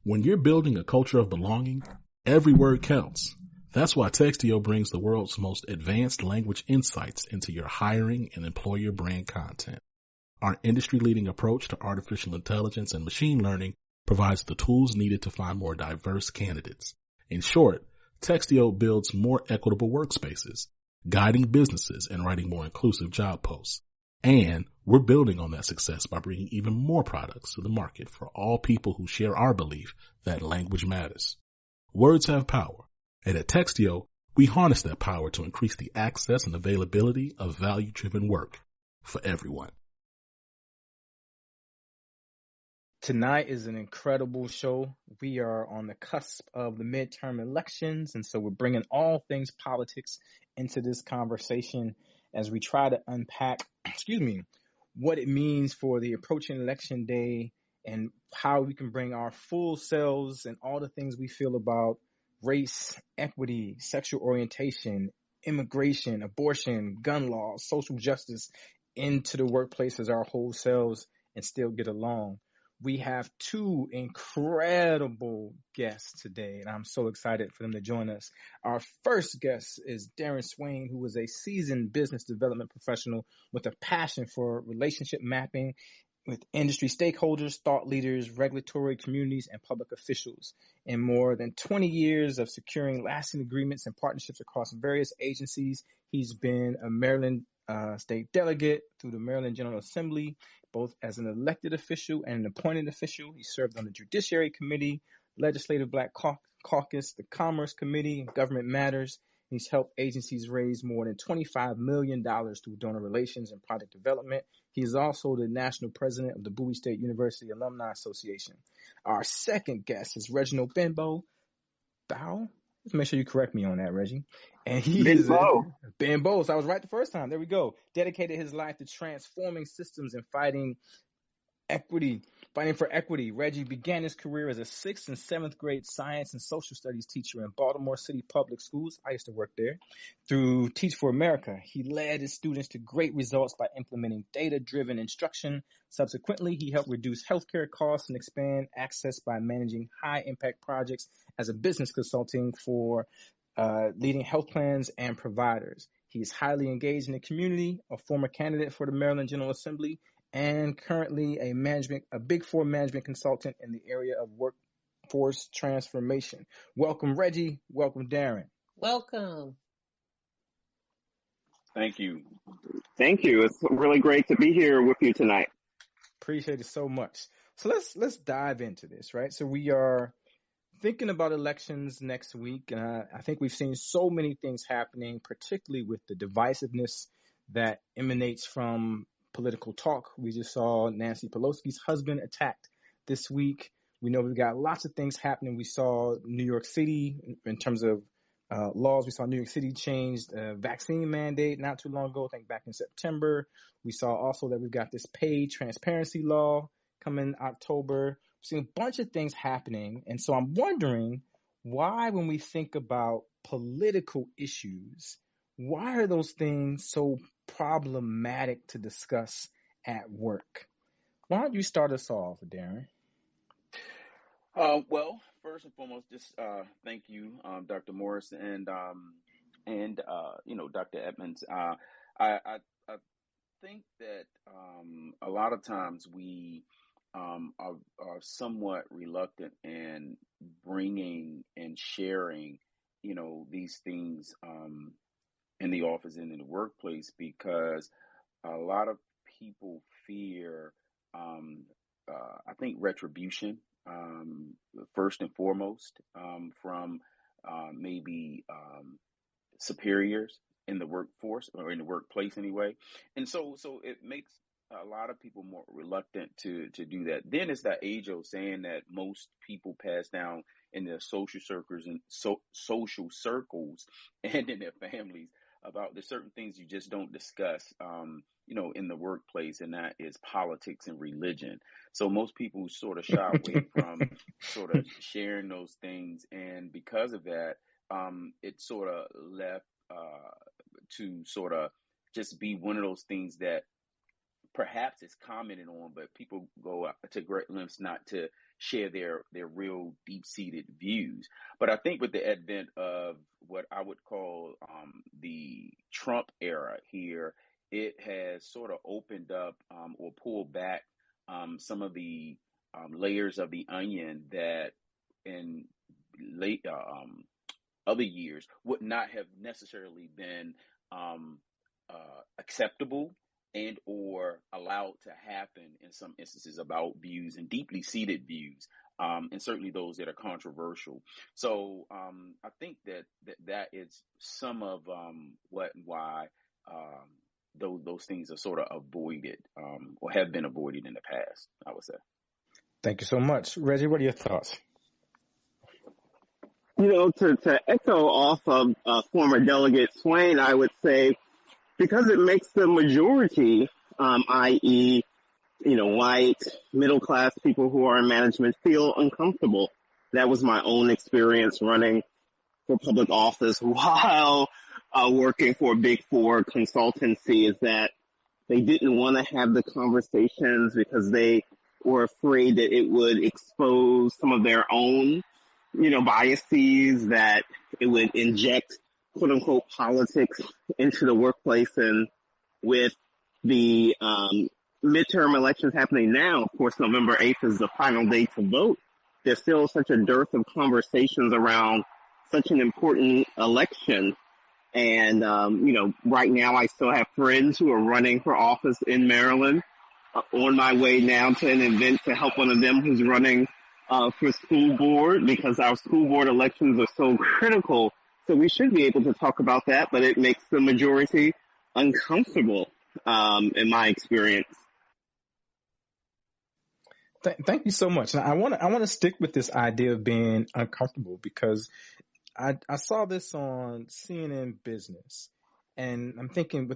When you're building a culture of belonging, every word counts. That's why Textio brings the world's most advanced language insights into your hiring and employer brand content. Our industry-leading approach to artificial intelligence and machine learning provides the tools needed to find more diverse candidates. In short, Textio builds more equitable workspaces, guiding businesses and writing more inclusive job posts. And we're building on that success by bringing even more products to the market for all people who share our belief that language matters. Words have power, and at Textio, we harness that power to increase the access and availability of value-driven work for everyone. Tonight is an incredible show. We are on the cusp of the midterm elections, and so we're bringing all things politics into this conversation as we try to unpack, what it means for the approaching election day and how we can bring our full selves and all the things we feel about race, equity, sexual orientation, immigration, abortion, gun laws, social justice into the workplace as our whole selves and still get along. We have two incredible guests today, and I'm so excited for them to join us. Our first guest is Darren Swain, who is a seasoned business development professional with a passion for relationship mapping with industry stakeholders, thought leaders, regulatory communities, and public officials. In more than 20 years of securing lasting agreements and partnerships across various agencies, he's been a Maryland state delegate through the Maryland General Assembly, both as an elected official and an appointed official. He served on the Judiciary Committee, Legislative Black Caucus, the Commerce Committee, and Government Matters. He's helped agencies raise more than $25 million through donor relations and project development. He is also the national president of the Bowie State University Alumni Association. Our second guest is Reginald Benbow Darren. Let's make sure you correct me on that, Reggie. And he is Benbow. So I was right the first time. There we go. Dedicated his life to transforming systems and fighting for equity. Reggie began his career as a 6th and 7th grade science and social studies teacher in Baltimore City Public Schools. I used to work there. Through Teach for America, he led his students to great results by implementing data-driven instruction. Subsequently, he helped reduce healthcare costs and expand access by managing high-impact projects as a business consulting for leading health plans and providers. He is highly engaged in the community, a former candidate for the Maryland General Assembly, and currently a Big Four management consultant in the area of workforce transformation. Welcome, Reggie. Welcome, Darren. Welcome. Thank you. Thank you. It's really great to be here with you tonight. Appreciate it so much. So let's dive into this, right? So we are thinking about elections next week, and I think we've seen so many things happening, particularly with the divisiveness that emanates from political talk. We just saw Nancy Pelosi's husband attacked this week. We know we've got lots of things happening. We saw New York City in terms of laws. We saw New York City change the vaccine mandate not too long ago, I think back in September. We saw also that we've got this paid transparency law coming October. We've seen a bunch of things happening. And so I'm wondering why, when we think about political issues, why are those things so problematic to discuss at work? Why don't you start us off, Darren? Well, first and foremost, just thank you, Dr. Morris and Dr. Edmonds. I think that a lot of times we are somewhat reluctant in bringing and sharing, these things in the office and in the workplace, because a lot of people fear, I think, retribution, first and foremost, from maybe superiors in the workforce or in the workplace anyway. And so it makes a lot of people more reluctant to do that. Then it's that age-old saying that most people pass down in their social circles and social circles and in their families about the certain things you just don't discuss, in the workplace, and that is politics and religion. So most people sort of shy away from sort of sharing those things, and because of that, it sort of left to sort of just be one of those things that perhaps it's commented on, but people go to great lengths not to share their real deep-seated views. But I think with the advent of what I would call the Trump era here, it has sort of opened up or pulled back some of the layers of the onion that in late other years would not have necessarily been um, acceptable and or allowed to happen in some instances about views and deeply seated views, and certainly those that are controversial. So I think that is some of what and why those things are sort of avoided or have been avoided in the past, I would say. Thank you so much. Reggie, what are your thoughts? To echo off of former Delegate Swain, I would say because it makes the majority, i.e., white, middle class people who are in management feel uncomfortable. That was my own experience running for public office while working for a Big Four consultancy, is that they didn't want to have the conversations because they were afraid that it would expose some of their own, biases, that it would inject quote unquote politics into the workplace. And with the midterm elections happening now, of course, November 8th is the final day to vote. There's still such a dearth of conversations around such an important election. And, right now I still have friends who are running for office in Maryland, on my way now to an event to help one of them who's running for school board, because our school board elections are so critical. So we should be able to talk about that, but it makes the majority uncomfortable, in my experience. Thank you so much. Now, I want to stick with this idea of being uncomfortable, because I saw this on CNN Business, and I'm thinking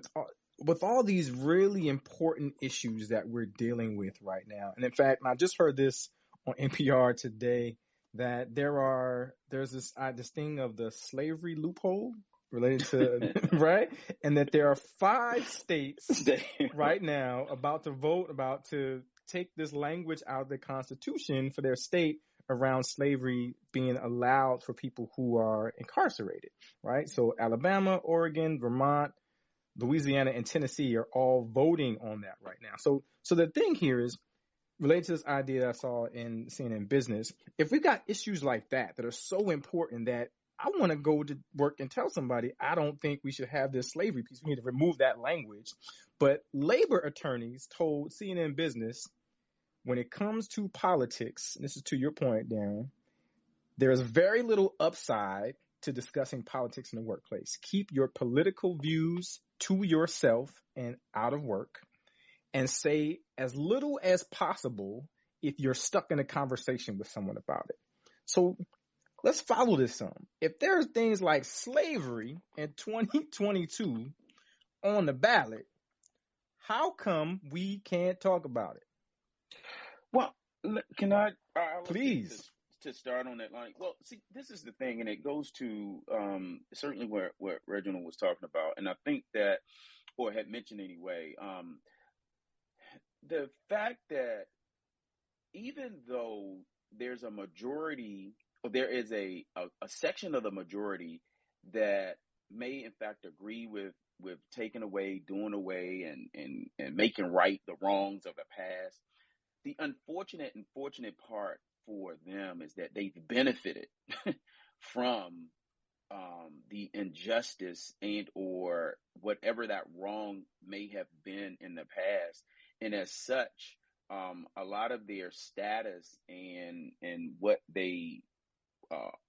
with all these really important issues that we're dealing with right now. And in fact, I just heard this on NPR today, that there's this thing of the slavery loophole related to right, and that there are 5 states right now about to take this language out of the Constitution for their state around slavery being allowed for people who are incarcerated, right? So Alabama, Oregon, Vermont, Louisiana, and Tennessee are all voting on that right now. So the thing here is related to this idea that I saw in CNN Business. If we got issues like that are so important that I want to go to work and tell somebody, I don't think we should have this slavery piece. We need to remove that language. But labor attorneys told CNN Business, when it comes to politics, and this is to your point, Darren, there's very little upside to discussing politics in the workplace. Keep your political views to yourself and out of work, and say as little as possible if you're stuck in a conversation with someone about it. So let's follow this some. If there's things like slavery in 2022 on the ballot, how come we can't talk about it? Well, can I please to start on that line? Well, see, this is the thing, and it goes to certainly what Reginald was talking about, and I think that, or had mentioned anyway, the fact that even though there's a majority, or there is a section of the majority that may in fact agree with taking away, doing away, and making right the wrongs of the past, the unfortunate part for them is that they've benefited from the injustice and or whatever that wrong may have been in the past, and as such, a lot of their status and what they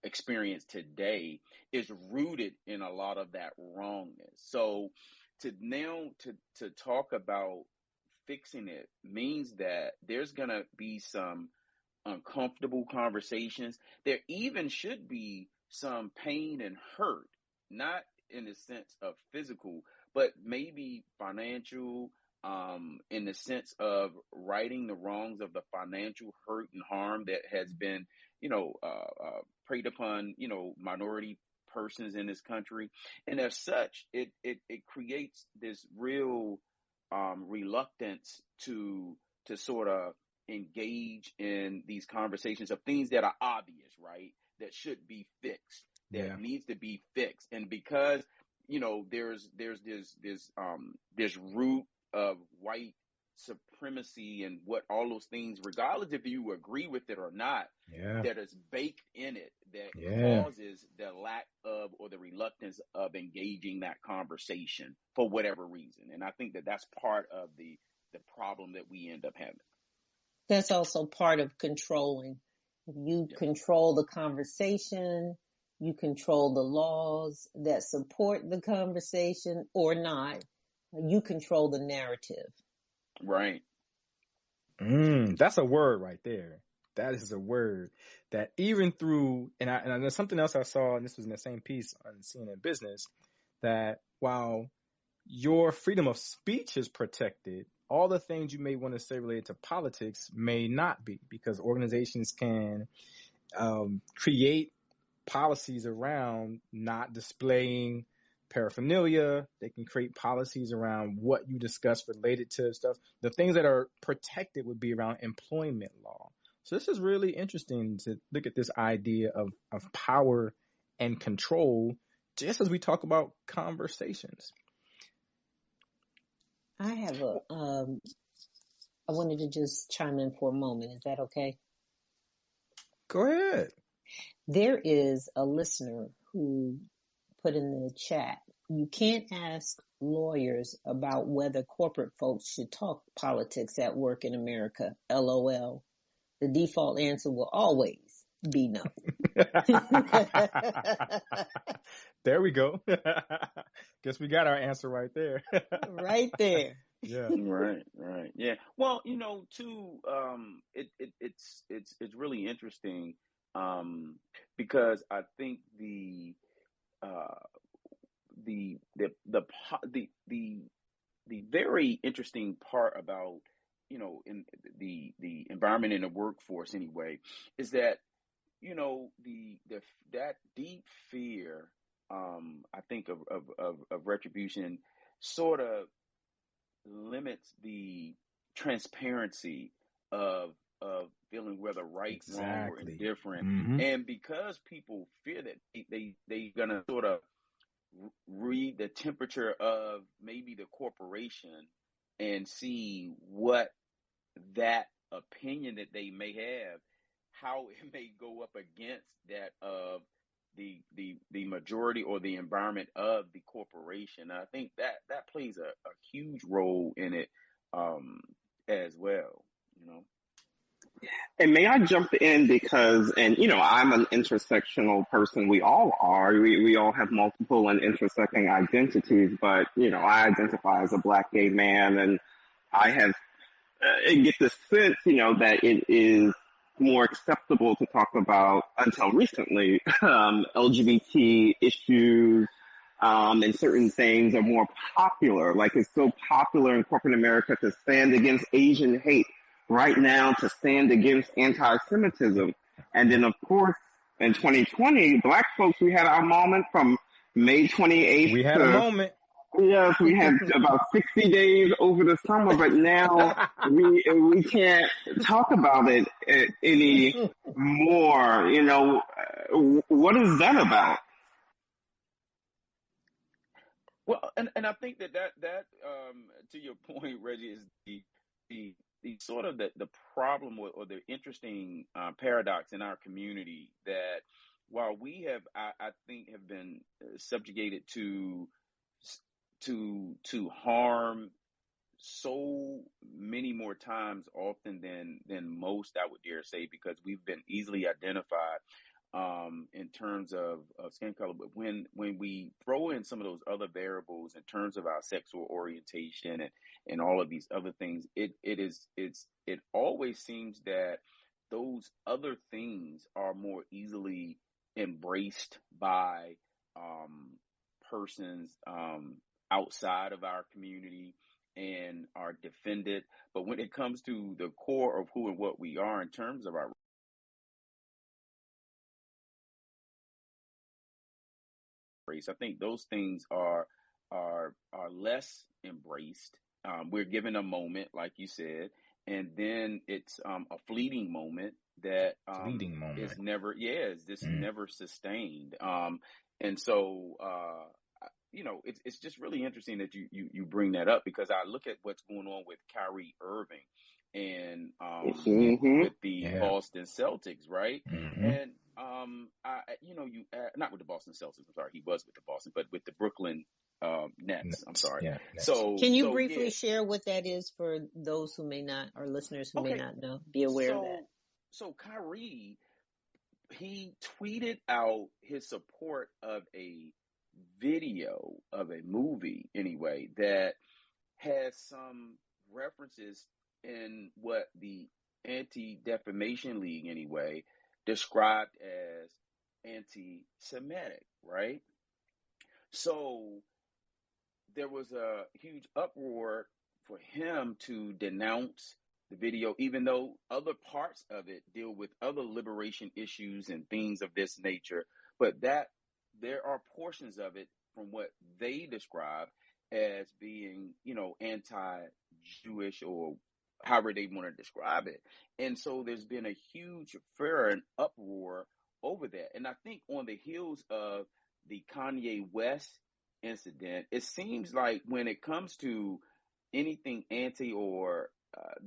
experience today is rooted in a lot of that wrongness. So to talk about fixing it means that there's going to be some uncomfortable conversations. There even should be some pain and hurt, not in the sense of physical, but maybe financial, in the sense of righting the wrongs of the financial hurt and harm that has been, preyed upon, minority persons in this country. And as such, it creates this real reluctance to sort of engage in these conversations of things that are obvious, right? That should be fixed, that needs to be fixed. And because, there's this root of white supremacy and what all those things, regardless if you agree with it or not, that is baked in it, that causes the lack of or the reluctance of engaging that conversation for whatever reason. And I think that that's part of the problem that we end up having. That's also part of controlling. You control the conversation, you control the laws that support the conversation or not. You control the narrative. Right. That's a word right there. That is a word that even through, and there's something else I saw, and this was in the same piece on CNN Business, that while your freedom of speech is protected, all the things you may want to say related to politics may not be, because organizations can create policies around not displaying paraphernalia. They can create policies around what you discuss related to stuff. The things that are protected would be around employment law. So this is really interesting to look at this idea of power and control, just as we talk about conversations. I have I wanted to just chime in for a moment. Is that okay? Go ahead. There is a listener who put in the chat, you can't ask lawyers about whether corporate folks should talk politics at work in America. LOL. The default answer will always be no. There we go. Guess we got our answer right there. Right there. Yeah. Right. Yeah. Well, too, it's really interesting, because I think the very interesting part about, in the environment in the workforce anyway, is that, that deep fear, I think of retribution sort of limits the transparency of feeling whether right, wrong, or indifferent. Mm-hmm. And because people fear that they gonna sort of read the temperature of maybe the corporation and see what that opinion that they may have, how it may go up against that of the majority or the environment of the corporation. I think that plays a huge role in it, as well. And may I jump in because, I'm an intersectional person. We all are. We all have multiple and intersecting identities, but, I identify as a Black gay man, and I have, get the sense, that it is more acceptable to talk about, until recently, LGBT issues, and certain things are more popular. Like, it's so popular in corporate America to stand against Asian hate right now, to stand against anti-Semitism. And then, of course, in 2020, Black folks, we had our moment from May 28th. We had a moment. Yes, we had about 60 days over the summer, but now we can't talk about it any more. What is that about? Well, and I think that to your point, Reggie, is the sort of the problem or the interesting paradox in our community, that while we have, I think, have been subjugated to harm so many more times often than most, I would dare say, because we've been easily identified in terms of skin color. But when we throw in some of those other variables in terms of our sexual orientation and all of these other things, it always seems that those other things are more easily embraced by persons outside of our community and are defended. But when it comes to the core of who and what we are in terms of our race, I think those things are less embraced. We're given a moment, like you said, and then it's a fleeting moment that is never, is this never sustained. And so it's just really interesting that you bring that up, because I look at what's going on with Kyrie Irving and with the Boston Celtics, right? And not with the Boston Celtics. I'm sorry, he was with the Boston, but with the Brooklyn Nets. I'm sorry. Yeah, so can you briefly share what that is for those who may not, or listeners who may not know, be aware of that? So Kyrie, he tweeted out his support of a video of a movie anyway that has some references in what the Anti-Defamation League anyway described as anti-Semitic, right? So there was a huge uproar for him to denounce the video, even though other parts of it deal with other liberation issues and things of this nature. But that there are portions of it from what they describe as being, anti-Jewish, or however they want to describe it. And so there's been a huge furor and uproar over that. And I think on the heels of the Kanye West incident, it seems like when it comes to anything anti or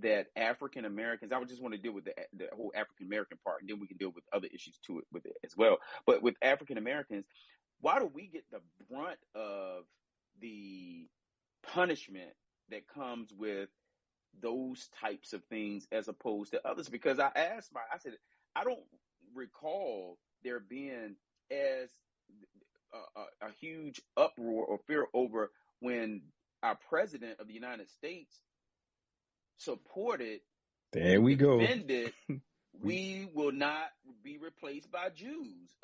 that African Americans, I would just want to deal with the whole African American part, and then we can deal with other issues to it with it as well. But with African Americans, why do we get the brunt of the punishment that comes with those types of things as opposed to others? Because I said, I don't recall there being as a huge uproar or fear over when our president of the United States supported, there we defended, we will not be replaced by Jews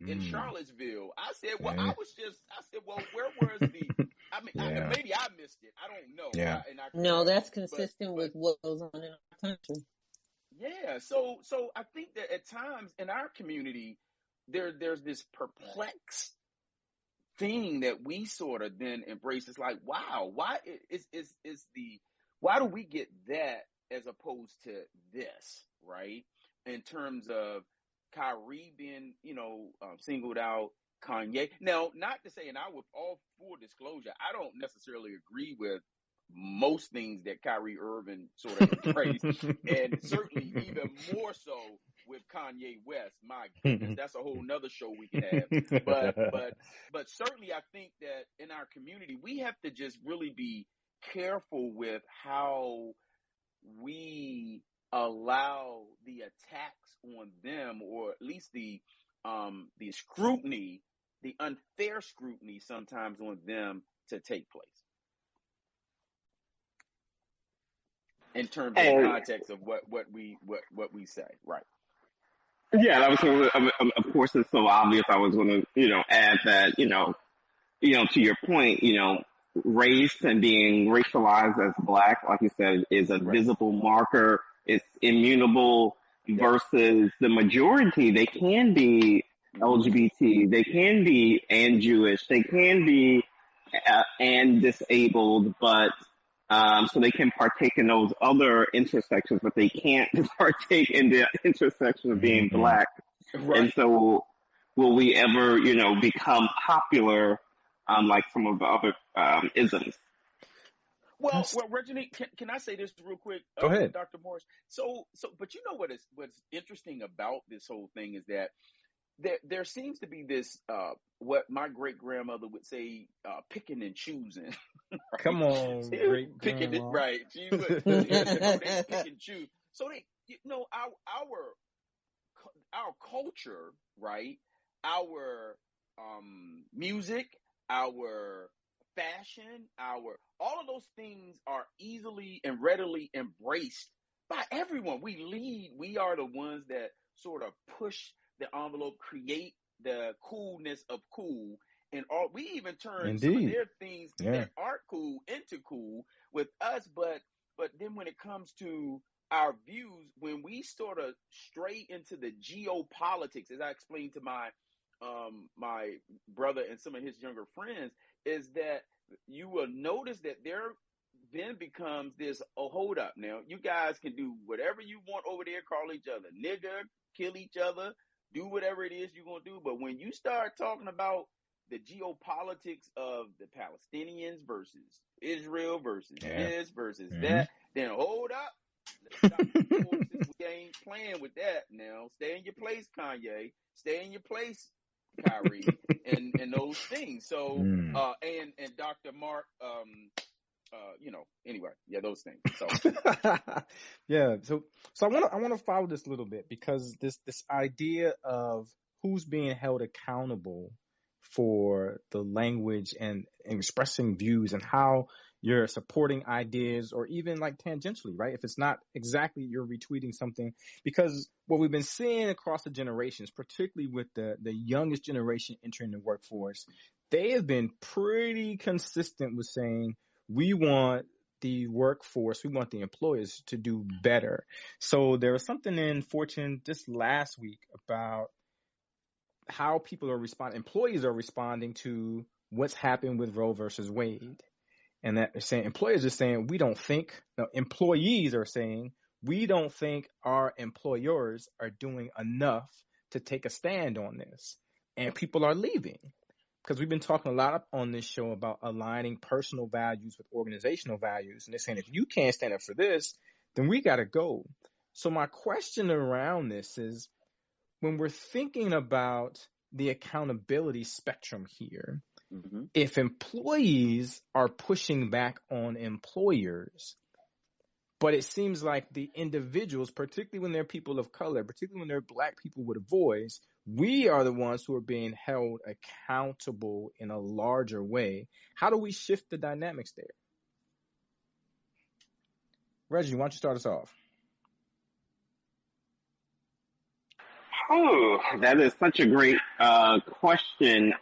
in Charlottesville. I said, well, where was the, maybe I missed it. I don't know. Yeah. No, that's consistent with what goes on in our country. Yeah. So I think that at times in our community, there's this perplexed thing that we sort of then embrace. It's like, wow, why why do we get that as opposed to this, right? In terms of Kyrie being, singled out, Kanye. Now, not to say, and with all full disclosure, I don't necessarily agree with most things that Kyrie Irving sort of embraced, and certainly even more so with Kanye West. My goodness, that's a whole nother show we can have. But certainly, I think that in our community, we have to just really be careful with how we allow the attacks on them, or at least the scrutiny, the unfair scrutiny sometimes on them to take place. In terms of the context of what we say, right? Yeah, that was of course it's so obvious. I was going to add that to your point, race and being racialized as black, like you said, is a visible marker. It's immutable versus the majority. They can be LGBT, they can be and Jewish, they can be and disabled, but so they can partake in those other intersections, but they can't partake in the intersection of being black. Right. And so will we ever, become popular like some of the other isms? Well, Reginald, can I say this real quick? Go ahead, Dr. Morris. So, but you know what's interesting about this whole thing is that there seems to be this what my great grandmother would say, picking and choosing. Right? Come on, great picking it right. She would they pick and choose. So our culture, right? Our music, our fashion, all of those things are easily and readily embraced by everyone. We are the ones that sort of push the envelope, create the coolness of cool, and we even turn some of their things that aren't cool into cool with us. But then when it comes to our views, when we sort of stray into the geopolitics, as I explained to my brother and some of his younger friends, is that you will notice that their then becomes this, oh, hold up now. You guys can do whatever you want over there, call each other nigger, kill each other, do whatever it is you're going to do. But when you start talking about the geopolitics of the Palestinians versus Israel versus this versus that, then hold up. Let's stop the forces. We ain't playing with that now. Stay in your place, Kanye. Stay in your place, Kyrie, and those things. So, and Dr. Mark, anyway, yeah, those things. So, yeah. So I want to follow this a little bit, because this idea of who's being held accountable for the language and expressing views, and how you're supporting ideas, or even like tangentially, right? If it's not exactly you're retweeting something, because what we've been seeing across the generations, particularly with the youngest generation entering the workforce, they have been pretty consistent with saying, we want the workforce, we want the employers to do better. So there was something in Fortune just last week about how people are responding, employees are responding to what's happened with Roe versus Wade. And that they're saying, employers are saying, employees are saying, we don't think our employers are doing enough to take a stand on this. And people are leaving. Because we've been talking a lot on this show about aligning personal values with organizational values. And they're saying, if you can't stand up for this, then we got to go. So my question around this is, when we're thinking about the accountability spectrum here, if employees are pushing back on employers, but it seems like the individuals, particularly when they're people of color, particularly when they're Black people with a voice, we are the ones who are being held accountable in a larger way. How do we shift the dynamics there? Reggie, why don't you start us off? Oh, that is such a great question.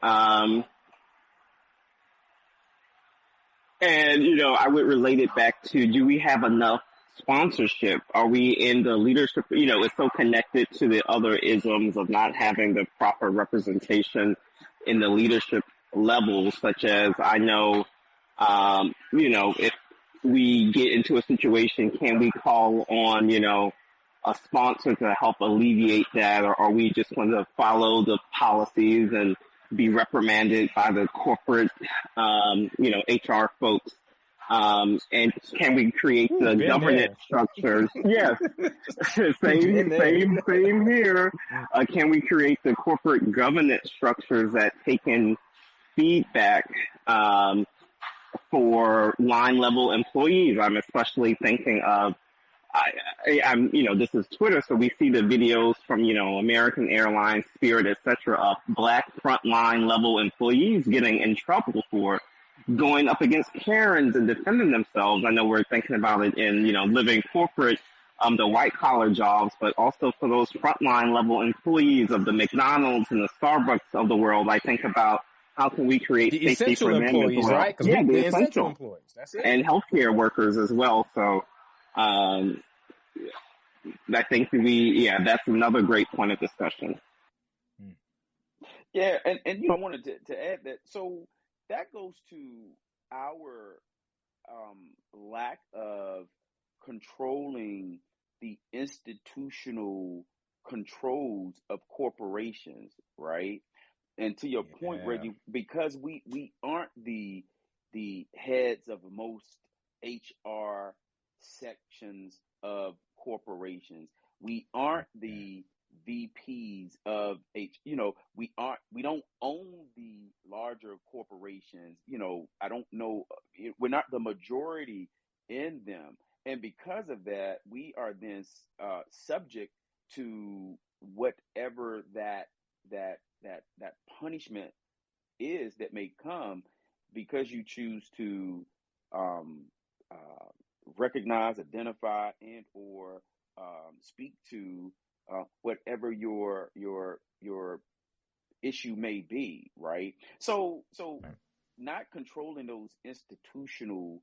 And, I would relate it back to, do we have enough sponsorship? Are we in the leadership? It's so connected to the other isms of not having the proper representation in the leadership levels, such as, I know, if we get into a situation, can we call on, a sponsor to help alleviate that, or are we just going to follow the policies and be reprimanded by the corporate, HR folks? And can we create the governance structures? Yes, same here. Can we create the corporate governance structures that take in feedback for line level employees? I'm especially thinking of, this is Twitter, so we see the videos from, American Airlines, Spirit, etc., of Black frontline level employees getting in trouble for going up against Karens and defending themselves. I know we're thinking about it in, living corporate, the white collar jobs, but also for those frontline level employees of the McDonald's and the Starbucks of the world. I think about, how can we create the safety for them employees, as well? right? Yeah, the essential employees. That's it. And healthcare workers as well. So, I think that's another great point of discussion. Yeah, and I wanted to add that. So that goes to our lack of controlling the institutional controls of corporations, right? And to your point, Reggie, because we aren't the heads of most HR sections of corporations. We aren't the VPs of we don't own the larger corporations. I don't know, we're not the majority in them. And because of that, we are then subject to whatever that punishment is that may come, because you choose to recognize, identify, and or speak to whatever your issue may be, right? So not controlling those institutional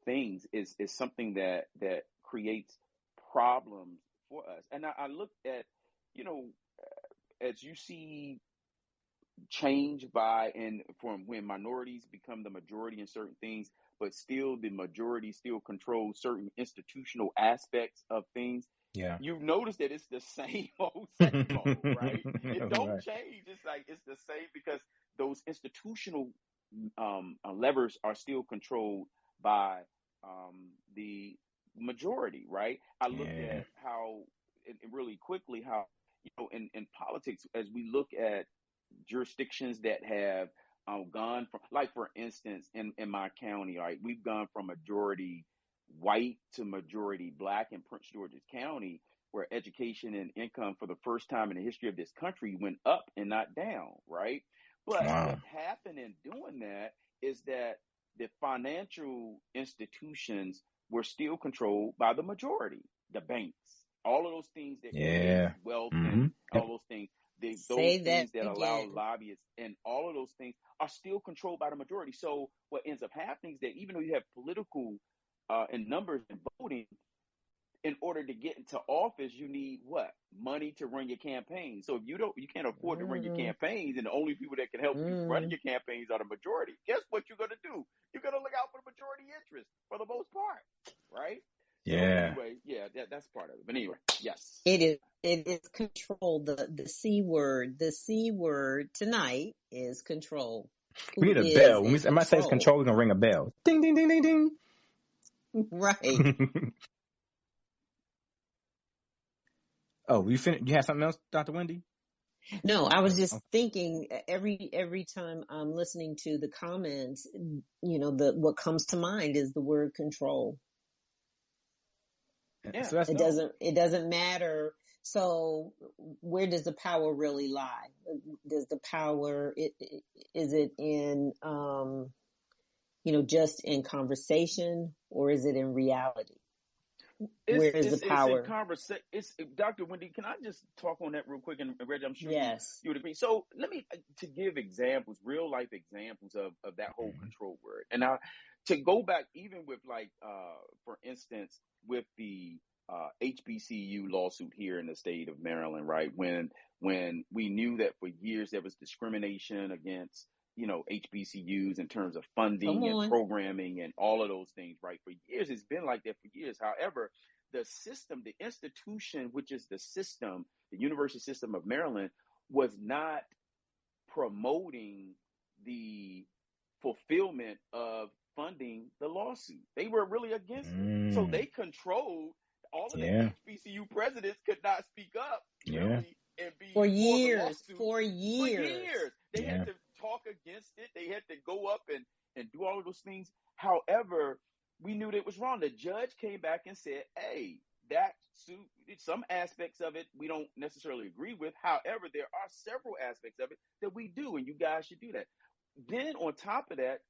things is something that creates problems for us. And I looked at, as you see change from when minorities become the majority in certain things, but still the majority still controls certain institutional aspects of things. Yeah. You notice that it's the same old, right? It don't Right. change. It's like it's the same because those institutional levers are still controlled by the majority, right? I looked Yeah. at how, and really quickly, how, in politics, as we look at jurisdictions that have gone from, like, for instance, in my county, right, we've gone from majority white to majority black in Prince George's County, where education and income for the first time in the history of this country went up and not down, right? But Wow. what happened in doing that is that the financial institutions were still controlled by the majority, the banks, all of those things that create Yeah. wealth Mm-hmm. and Yep. all those things. Those Say that things that allow again. lobbyists and all of those things are still controlled by the majority. So what ends up happening is that even though you have political and numbers and voting, in order to get into office, you need what? Money to run your campaign. So if you can't afford to run your Mm, campaigns, and the only people that can help you run your campaigns are the majority. Guess what you're gonna do? You're gonna look out for the majority interest for the most part, right? So Yeah. anyway, yeah, that's part of it. But anyway, yes. It is control. The C word. The C word tonight is control. We Who need a is bell. When in somebody says control? control, we're gonna ring a bell. Ding ding ding ding ding. Right. Oh, you finished? You have something else, Dr. Wendy? No, I was Oh, just thinking every time I'm listening to the comments, what comes to mind is the word control. Yeah. so that's It doesn't matter. So where does the power really lie? Does the power, is it in, just in conversation, or is it in reality? Where is the It's in power? conversation. It's Dr. Wendy. Can I just talk on that real quick? And Reggie, I'm sure you Yes. would agree. So let me to give examples, real life examples of that whole Mhm. control word. And now to go back, even with like, for instance, with the HBCU lawsuit here in the state of Maryland, right? When we knew that for years there was discrimination against HBCUs in terms of Come funding and on. programming and all of those things, right? For years, it's been like that for years. However, the system, the institution, which is the system, the university system of Maryland, was not promoting the fulfillment of funding the lawsuit. They were really against it. So they controlled all of the Yeah. HBCU presidents could not speak up Yeah. really and be For for the years. lawsuit For for years. years. They Yeah. had to talk against it. They had to go up and do all of those things. However, we knew that it was wrong. The judge came back and said, hey, that suit, some aspects of it we don't necessarily agree with. However, there are several aspects of it that we do, and you guys should do that. Then on top of that,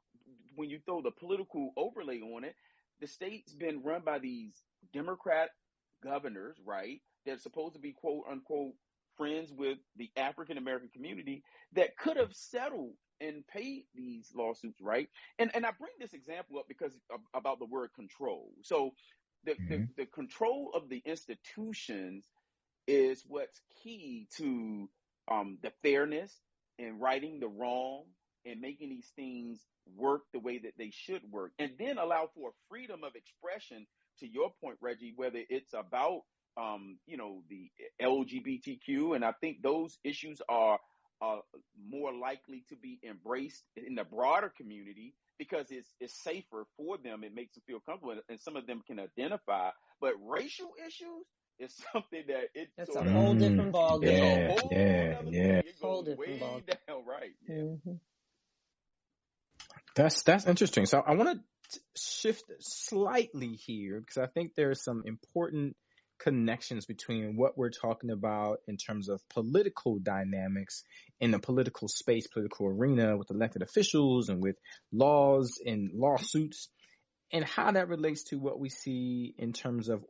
when you throw the political overlay on it, the state's been run by these Democrat governors, right? They're supposed to be quote unquote friends with the African American community that could have settled and paid these lawsuits, right? And I bring this example up because about the word control. So Mm-hmm. the control of the institutions is what's key to the fairness and righting the wrong and making these things work the way that they should work, and then allow for freedom of expression. To your point, Reggie, whether it's about the LGBTQ, and I think those issues are more likely to be embraced in the broader community because it's safer for them. It makes them feel comfortable, and some of them can identify. But racial issues is something that it That's a sort of whole different ball it's a game. Yeah. whole Yeah. other Yeah. thing. It Whole goes different ball way game. down, right? Yeah. Mm-hmm. That's interesting. So I want to shift slightly here because I think there are some important connections between what we're talking about in terms of political dynamics in the political space, political arena with elected officials and with laws and lawsuits, and how that relates to what we see in terms of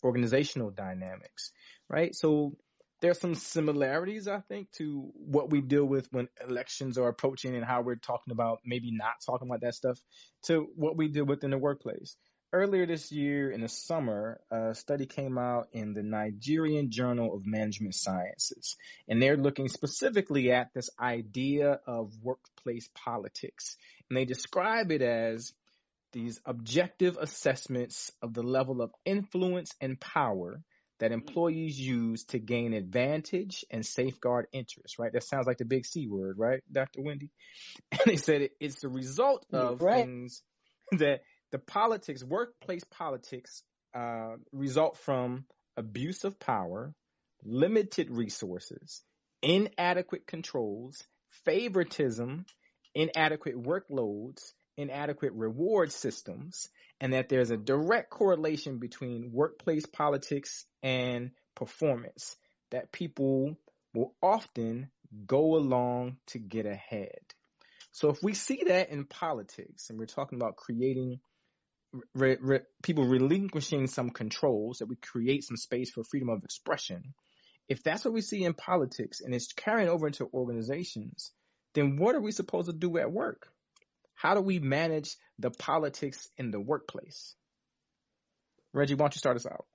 organizational dynamics, right? So there's some similarities, I think, to what we deal with when elections are approaching and how we're talking about maybe not talking about that stuff to what we deal with in the workplace. Earlier this year in the summer, a study came out in the Nigerian Journal of Management Sciences, and they're looking specifically at this idea of workplace politics. And they describe it as these objective assessments of the level of influence and power that employees use to gain advantage and safeguard interests, right? That sounds like the big C word, right, Dr. Wendy? And they said it's the result of Right. things that the workplace politics, result from abuse of power, limited resources, inadequate controls, favoritism, inadequate workloads, inadequate reward systems, and that there's a direct correlation between workplace politics and performance, that people will often go along to get ahead. So if we see that in politics, and we're talking about creating people relinquishing some controls, that we create some space for freedom of expression, if that's what we see in politics and it's carrying over into organizations, then what are we supposed to do at work? How do we manage the politics in the workplace? Reggie, why don't you start us out?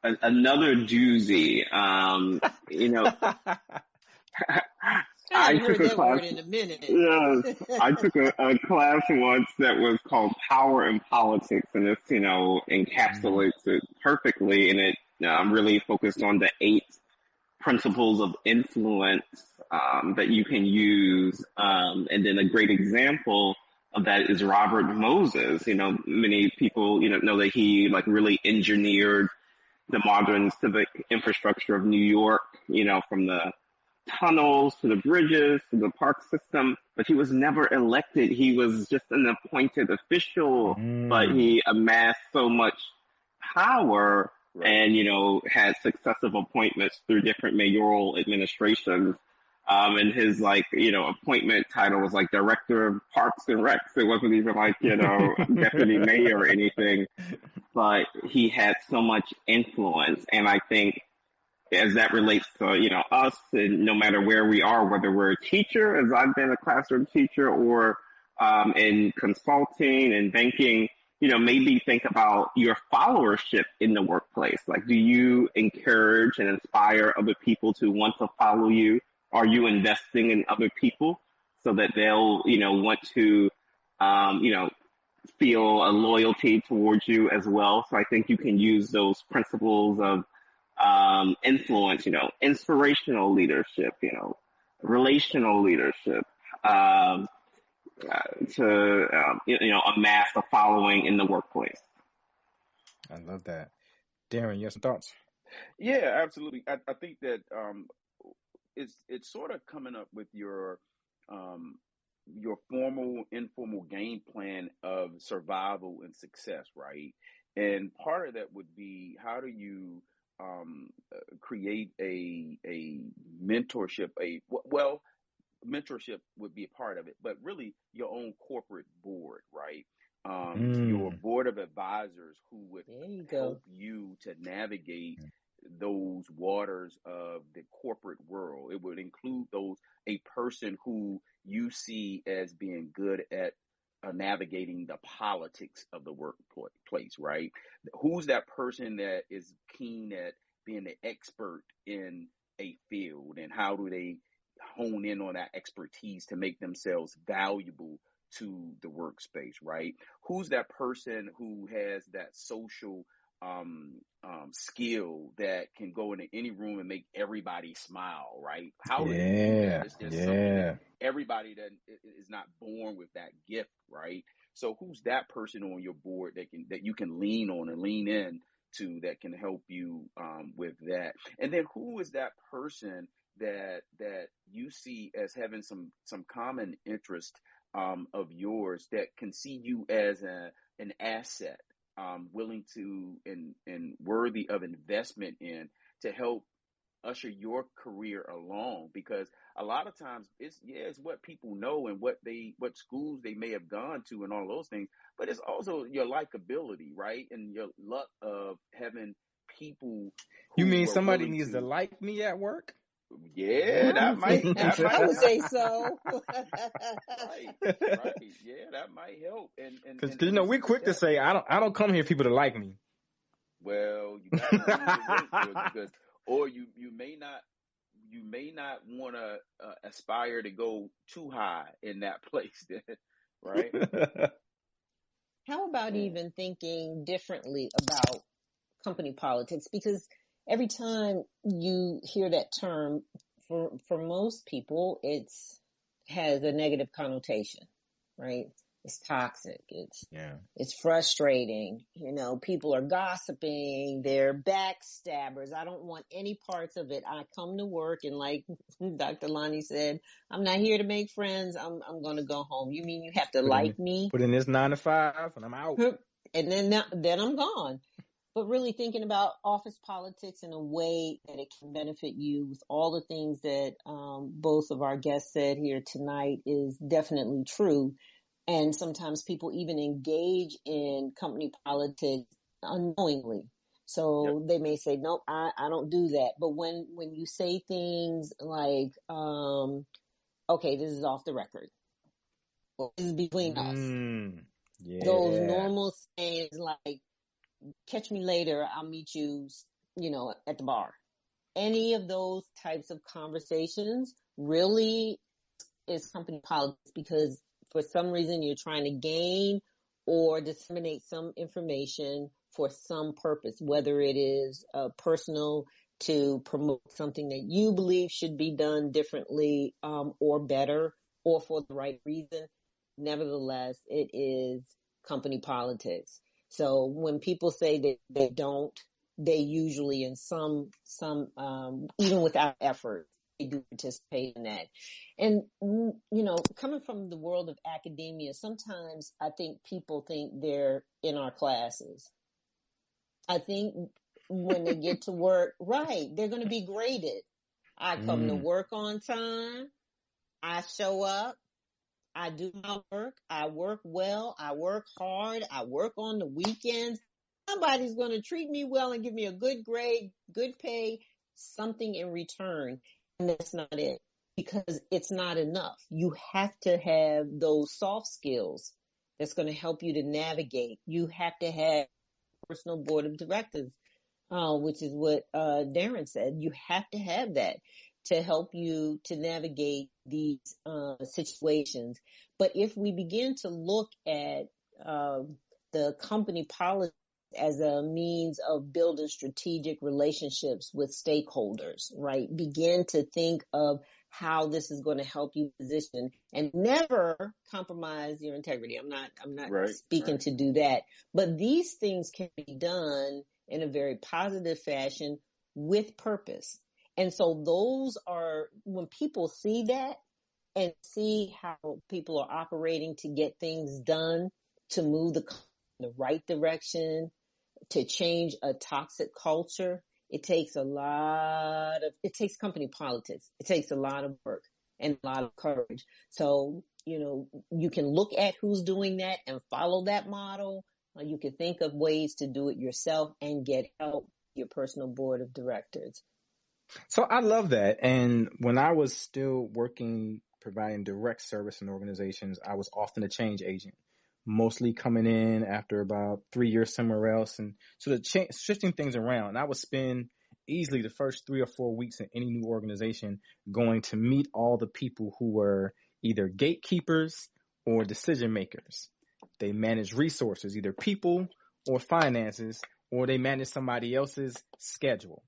Another doozy. I heard that word in a minute. Yes, I took a class once that was called Power and Politics, and this, encapsulates it perfectly. And it really focused on the 8 principles of influence that you can use. And then a great example of that is Robert Moses. Many people, know that he really engineered the modern civic infrastructure of New York, from the tunnels to the bridges to the park system, but he was never elected. He was just an appointed official, but he amassed so much power and, had successive appointments through different mayoral administrations. And his appointment title was Director of Parks and Recs. It wasn't even deputy mayor or anything, but he had so much influence. And I think as that relates to, us, and no matter where we are, whether we're a teacher, as I've been a classroom teacher, or in consulting and banking, maybe think about your followership in the workplace. Do you encourage and inspire other people to want to follow you? Are you investing in other people so that they'll, want to, feel a loyalty towards you as well? So I think you can use those principles of influence, inspirational leadership, relational leadership, to amass a following in the workplace. I love that. Darren, you have some thoughts? Yeah, absolutely. I think that it's sort of coming up with your formal, informal game plan of survival and success, right? And part of that would be, how do you create a mentorship? Mentorship would be a part of it, but really your own corporate board, right? Your board of advisors who would help you to navigate those waters of the corporate world. It would include a person who you see as being good at navigating the politics of the workplace, right? Who's that person that is keen at being the expert in a field, and how do they hone in on that expertise to make themselves valuable to the workspace, right? Who's that person who has that social skill that can go into any room and make everybody smile, right? How do they do that? It's just something that everybody that is not born with that gift, right? So who's that person on your board that you can lean on and lean in to, that can help you with that? And then who is that person that you see as having some common interest of yours, that can see you as an asset, willing to and worthy of investment in, to help usher your career along? Because a lot of times it's what people know and what schools they may have gone to and all those things, but it's also your likability, right? And your luck of having people who You mean somebody needs to like me at work? Yeah, that might. I would say so. Right. Yeah, that might help. And because we're quick to say I don't come here for people to like me. Well, you got to do the work, because, or you may not you may not want to aspire to go too high in that place, right? How about Yeah. even thinking differently about company politics? Because every time you hear that term, for most people, it's has a negative connotation, right? It's toxic. It's frustrating. People are gossiping. They're backstabbers. I don't want any parts of it. I come to work and, like Dr. Lonnie said, I'm not here to make friends. I'm going to go home. You mean you have to like me? Put in this 9 to 5 and I'm out. And then I'm gone. But really thinking about office politics in a way that it can benefit you with all the things that both of our guests said here tonight is definitely true. And sometimes people even engage in company politics unknowingly. So they may say, nope, I don't do that. But when you say things like, okay, this is off the record, or this is between us, those normal sayings like, catch me later, I'll meet you, at the bar. Any of those types of conversations really is company politics, because for some reason you're trying to gain or disseminate some information for some purpose, whether it is personal, to promote something that you believe should be done differently or better, or for the right reason. Nevertheless, it is company politics. So when people say that they don't, they usually in some even without effort, they do participate in that. And, coming from the world of academia, sometimes I think people think they're in our classes. I think when they get to work, right, they're going to be graded. I come to work on time. I show up. I do my work. I work well. I work hard. I work on the weekends. Somebody's going to treat me well and give me a good grade, good pay, something in return. And that's not it, because it's not enough. You have to have those soft skills that's going to help you to navigate. You have to have a personal board of directors, which is what Darren said. You have to have that to help you to navigate these situations. But if we begin to look at the company policy as a means of building strategic relationships with stakeholders, right? Begin to think of how this is going to help you position, and never compromise your integrity. I'm not speaking to do that, but these things can be done in a very positive fashion with purpose. And so those are, when people see that and see how people are operating to get things done, to move in the right direction, to change a toxic culture, it takes company politics. It takes a lot of work and a lot of courage. So, you can look at who's doing that and follow that model. You can think of ways to do it yourself and get help, your personal board of directors. So I love that. And when I was still working, providing direct service in organizations, I was often a change agent, mostly coming in after about 3 years somewhere else. And so shifting things around. And I would spend easily the first 3 or 4 weeks in any new organization going to meet all the people who were either gatekeepers or decision makers. They manage resources, either people or finances, or they manage somebody else's schedule.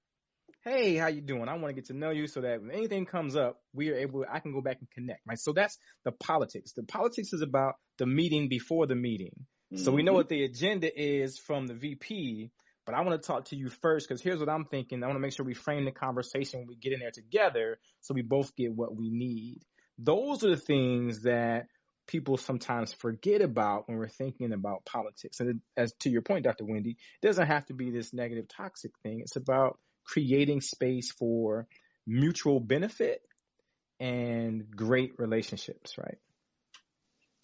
Hey, how you doing? I want to get to know you so that when anything comes up, I can go back and connect, right? So that's the politics. The politics is about the meeting before the meeting. So we know what the agenda is from the VP, but I want to talk to you first, because here's what I'm thinking. I want to make sure we frame the conversation when we get in there together so we both get what we need. Those are the things that people sometimes forget about when we're thinking about politics. And as to your point, Dr. Wendy, it doesn't have to be this negative, toxic thing. It's about creating space for mutual benefit and great relationships, right?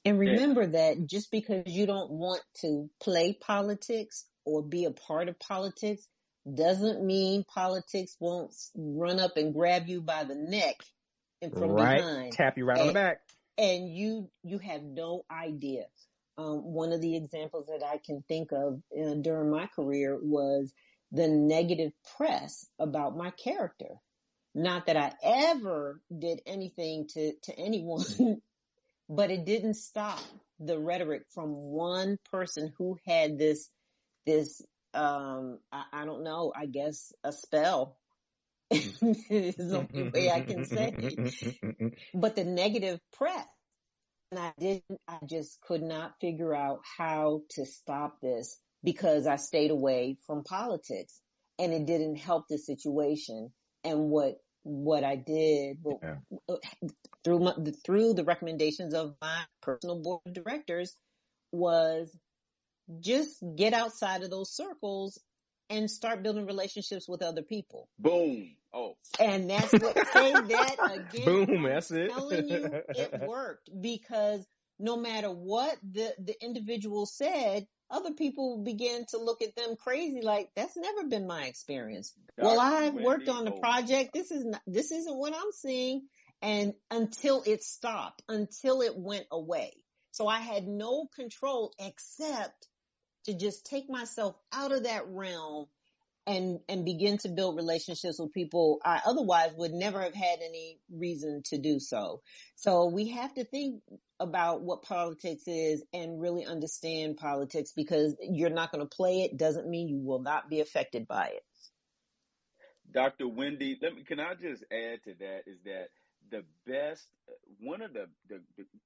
And remember that just because you don't want to play politics or be a part of politics doesn't mean politics won't run up and grab you by the neck and from behind. Tap you right on the back. And you have no idea. One of the examples that I can think of during my career was the negative press about my character. Not that I ever did anything to anyone, but it didn't stop the rhetoric from one person who had this, I don't know, I guess a spell is the only way I can say. But the negative press. And I just could not figure out how to stop this because I stayed away from politics and it didn't help the situation. And what I did through the recommendations of my personal board of directors was just get outside of those circles and start building relationships with other people. Boom. Oh. And that's what, say that again. Boom, that's it. I'm telling you, it worked because no matter what the individual said, other people began to look at them crazy like, that's never been my experience. Well, I've worked on the project. This isn't what I'm seeing. And until it stopped, until it went away. So I had no control except to just take myself out of that realm and begin to build relationships with people I otherwise would never have had any reason to do so. So we have to think about what politics is and really understand politics, because you're not going to play it doesn't mean you will not be affected by it. Dr. Wendy, can I just add to that is that the best, one of the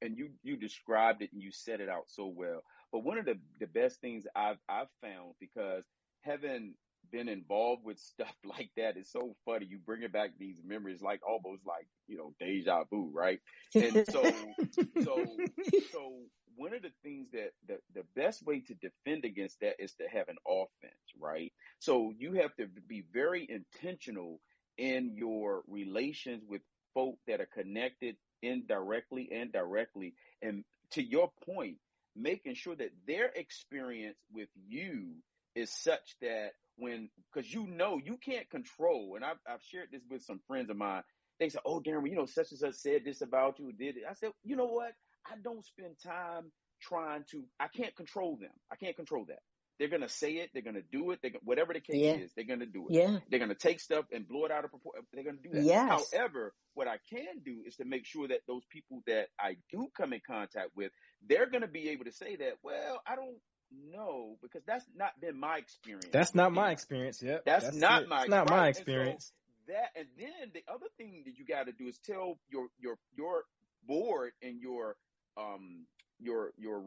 and you described it and you set it out so well, but one of the best things I've found, because having been involved with stuff like that is so funny. You bring it back these memories, like almost like, deja vu, right? And so one of the things that the best way to defend against that is to have an offense, right? So you have to be very intentional in your relations with folk that are connected indirectly and directly. And to your point, making sure that their experience with you is such that because you can't control, and I've shared this with some friends of mine. They say, "Oh, Darren, such and such said this about you, did it?" I said, "You know what? I don't spend time I can't control them. I can't control that. They're going to say it. They're going to do it. Whatever the case is, they're going to do it. Yeah. They're going to take stuff and blow it out of proportion. They're going to do that. Yes. However, what I can do is to make sure that those people that I do come in contact with, they're going to be able to say that, well, I don't know, because that's not been my experience. That's not my experience. Yep. That's not my experience. And then the other thing that you got to do is tell your board and your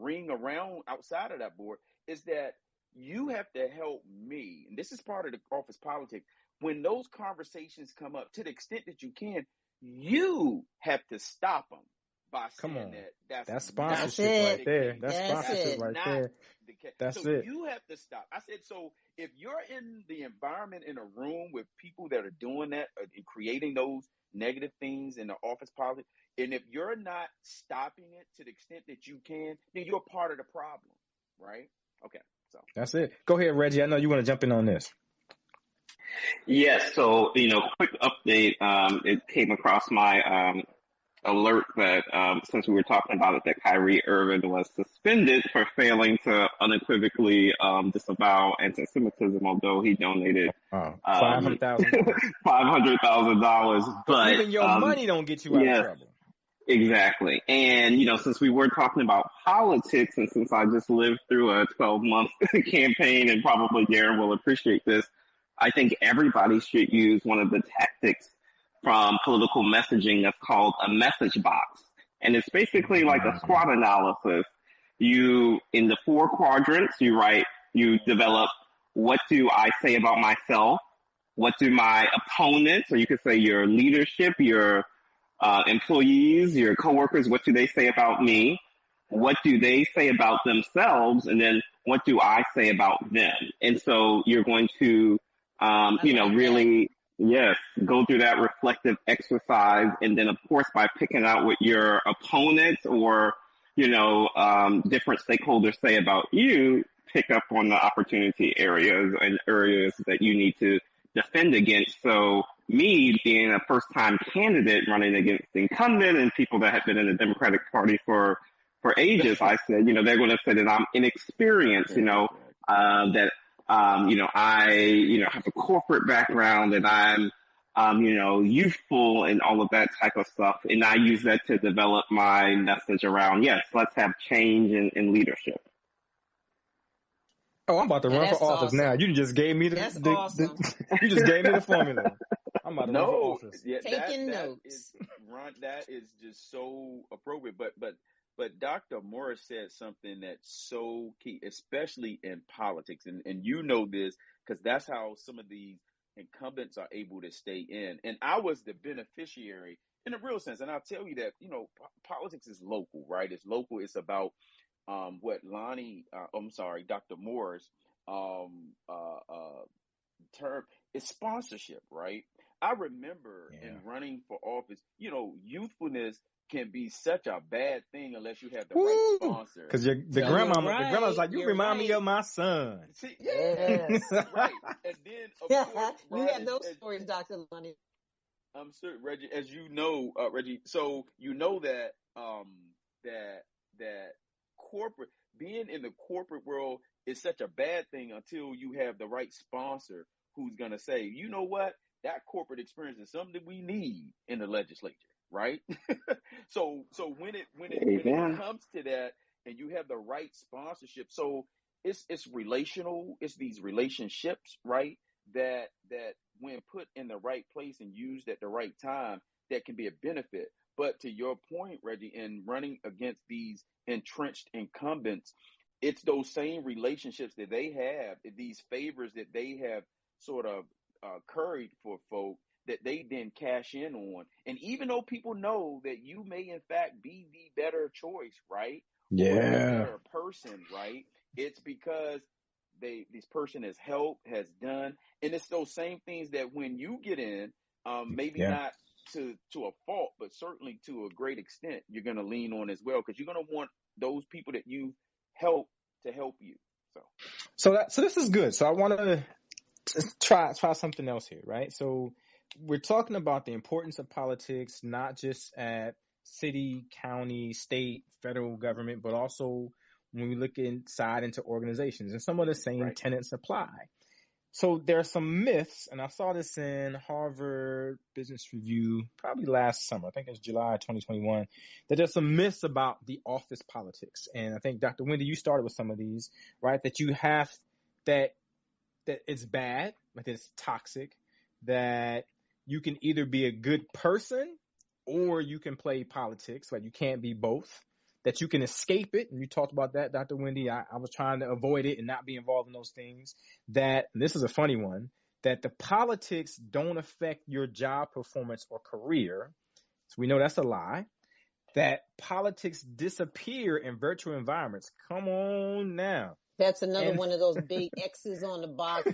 ring around outside of that board is that you have to help me, and this is part of the office politics. When those conversations come up, to the extent that you can, you have to stop them by saying that's sponsorship right there. That's sponsorship right there. That's it. You have to stop. I said, so if you're in the environment in a room with people that are doing that and creating those negative things in the office politics, and if you're not stopping it to the extent that you can, then you're part of the problem, right? Okay, so that's it. Go ahead, Reggie. I know you want to jump in on this. Yes. So, quick update. It came across my alert that since we were talking about it, that Kyrie Irving was suspended for failing to unequivocally disavow anti-Semitism, although he donated $500,000. But even your money don't get you out of trouble. Exactly. And, since we were talking about politics, and since I just lived through a 12-month campaign, and probably Darren will appreciate this, I think everybody should use one of the tactics from political messaging that's called a message box. And it's basically like a SWOT analysis. In the 4 quadrants, you develop, what do I say about myself? What do my opponents, or you could say your leadership, your employees, your coworkers, what do they say about me? What do they say about themselves? And then what do I say about them? And so you're going to, really, go through that reflective exercise. And then, of course, by picking out what your opponents or, different stakeholders say about you, pick up on the opportunity areas and areas that you need to defend against. So me being a first-time candidate running against incumbent and people that have been in the Democratic Party for ages, I said, they're going to say that I'm inexperienced, that I have a corporate background, that I'm youthful and all of that type of stuff. And I use that to develop my message around, yes, let's have change in leadership. Oh, I'm about to run for That's office now. awesome. You just gave me That's awesome. you just gave me the formula. I'm about to run for No, office. yeah, Taking that notes. is Ron. That is just so appropriate. But Dr. Morris said something that's so key, especially in politics, and you know this because that's how some of these incumbents are able to stay in. And I was the beneficiary in a real sense, and I'll tell you that politics is local, right? It's local. It's about what Dr. Morris term is sponsorship, right? I remember in running for office, youthfulness can be such a bad thing unless you have the right sponsor. Because the grandma's like, you remind me of my son. See, Yes. right. And then, of course, You have those stories, Dr. Lonnie. I'm sure, Reggie, as you know, Reggie, so you know that that corporate being in the corporate world is such a bad thing until you have the right sponsor who's gonna say, you know what, that corporate experience is something we need in the legislature, right? so when it comes to that and you have the right sponsorship, so it's relational, it's these relationships, right? That when put in the right place and used at the right time, that can be a benefit. But to your point, Reggie, in running against these entrenched incumbents, it's those same relationships that they have, these favors that they have sort of curried for folk that they then cash in on. And even though people know that you may in fact be the better choice, right? Or the better person, right? It's because this person has helped, has done, and it's those same things that when you get in, maybe not to a fault, but certainly to a great extent, you're going to lean on as well, because you're going to want those people that you help to help you. So this is good. So I want to try something else here, right? So we're talking about the importance of politics, not just at city, county, state, federal government, but also when we look inside into organizations, and some of the same tenets apply. So there are some myths, and I saw this in Harvard Business Review probably last summer. I think it's July 2021, that there's some myths about the office politics. And I think, Dr. Wendy, you started with some of these, right? That you have that it's bad, that it's toxic, that you can either be a good person or you can play politics, right? You can't be both. That you can escape it. And you talked about that, Dr. Wendy. I was trying to avoid it and not be involved in those things. That, and this is a funny one, that the politics don't affect your job performance or career. So we know that's a lie. That politics disappear in virtual environments. Come on now. That's another one of those big X's on the box.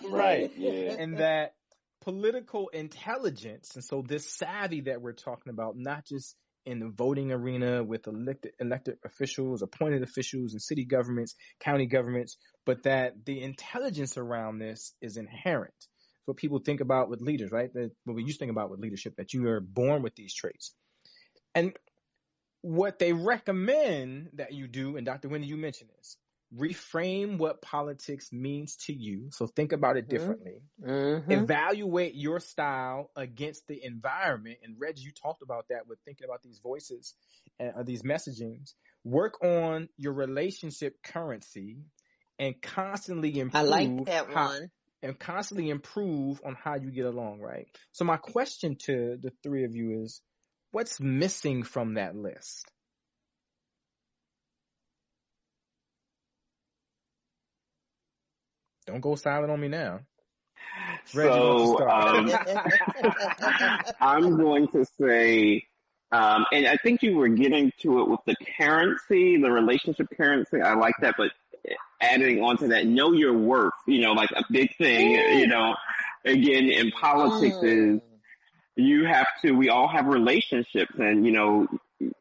Right. Yeah. And that political intelligence, and so this savvy that we're talking about, not just in the voting arena with elected officials, appointed officials in city governments, county governments, but that the intelligence around this is inherent. It's what people think about with leaders, right? What we used to think about with leadership, that you are born with these traits. And what they recommend that you do, and Dr. Wendy, you mentioned this, reframe what politics means to you. So think about it differently. Mm-hmm. Evaluate your style against the environment. And Reggie, you talked about that with thinking about these voices and these messagings. Work on your relationship currency and constantly improve. I like that one. And constantly improve on how you get along, right? So my question to the three of you is, what's missing from that list? Don't go silent on me now. Reggie, so I'm going to say, and I think you were getting to it with the currency, the relationship currency. I like that, but adding on to that, know your worth, like a big thing, again, in politics is we all have relationships, and,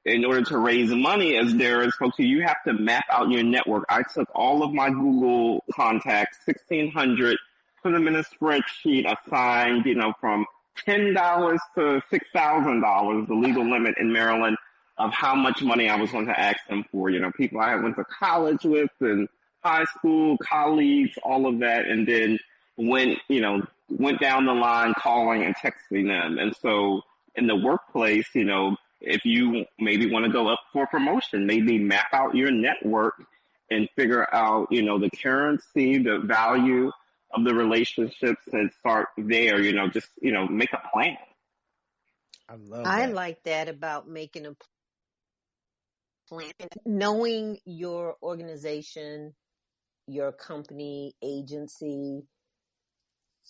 in order to raise money, as there is folks, you have to map out your network. I took all of my Google contacts, 1,600, put them in a spreadsheet, assigned, from $10 to $6,000, the legal limit in Maryland of how much money I was going to ask them for. People I went to college with and high school colleagues, all of that. And then when, went down the line calling and texting them. And so in the workplace, if you maybe want to go up for a promotion, maybe map out your network and figure out, the currency, the value of the relationships and start there, just, make a plan. I love I that. like that about making a plan, knowing your organization, your company, agency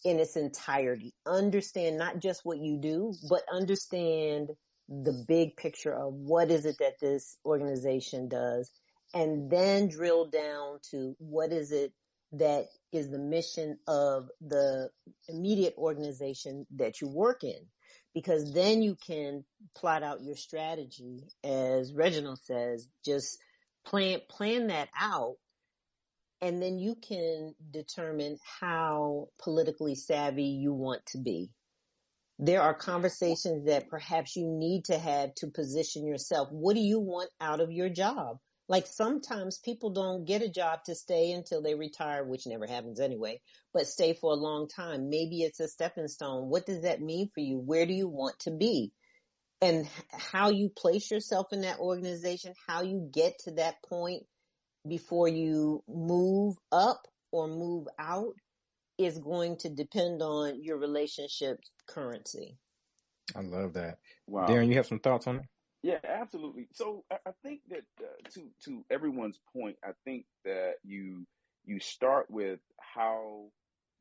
in its entirety. Understand not just what you do, but understand the big picture of what is it that this organization does, and then drill down to what is it that is the mission of the immediate organization that you work in. Because then you can plot out your strategy, as Reginald says, just plan that out, and then you can determine how politically savvy you want to be. There are conversations that perhaps you need to have to position yourself. What do you want out of your job? Like sometimes people don't get a job to stay until they retire, which never happens anyway, but stay for a long time. Maybe it's a stepping stone. What does that mean for you? Where do you want to be? And how you place yourself in that organization, how you get to that point before you move up or move out is going to depend on your relationship currency. I love that. Wow. Darren, you have some thoughts on it? Yeah, absolutely. So I think that to everyone's point, I think that you start with how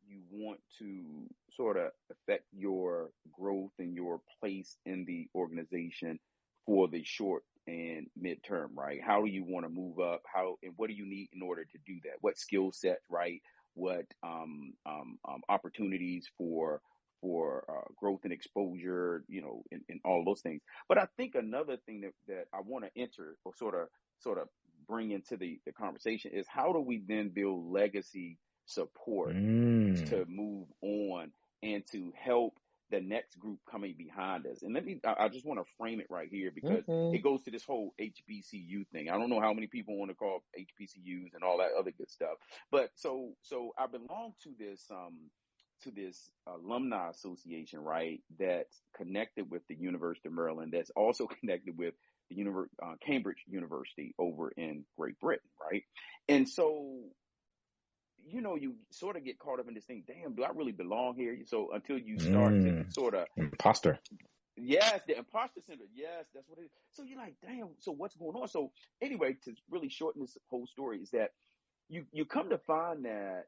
you want to sort of affect your growth and your place in the organization for the short and midterm, right? How do you want to move up? How and what do you need in order to do that? What skill sets, right? What opportunities for growth and exposure, and all those things. But I think another thing that I want to enter or sort of bring into the conversation is how do we then build legacy support to move on and to help the next group coming behind us. And I just want to frame it right here because it goes to this whole HBCU thing. I don't know how many people want to call HBCUs and all that other good stuff. But so I belong to this alumni association, right? That's connected with the University of Maryland. That's also connected with the Cambridge University over in Great Britain, right? And so, you sort of get caught up in this thing. Damn, do I really belong here? So until you start to sort of imposter. Yes, the imposter syndrome. Yes, that's what it is. So you're like, damn. So what's going on? So anyway, to really shorten this whole story, is that you come to find that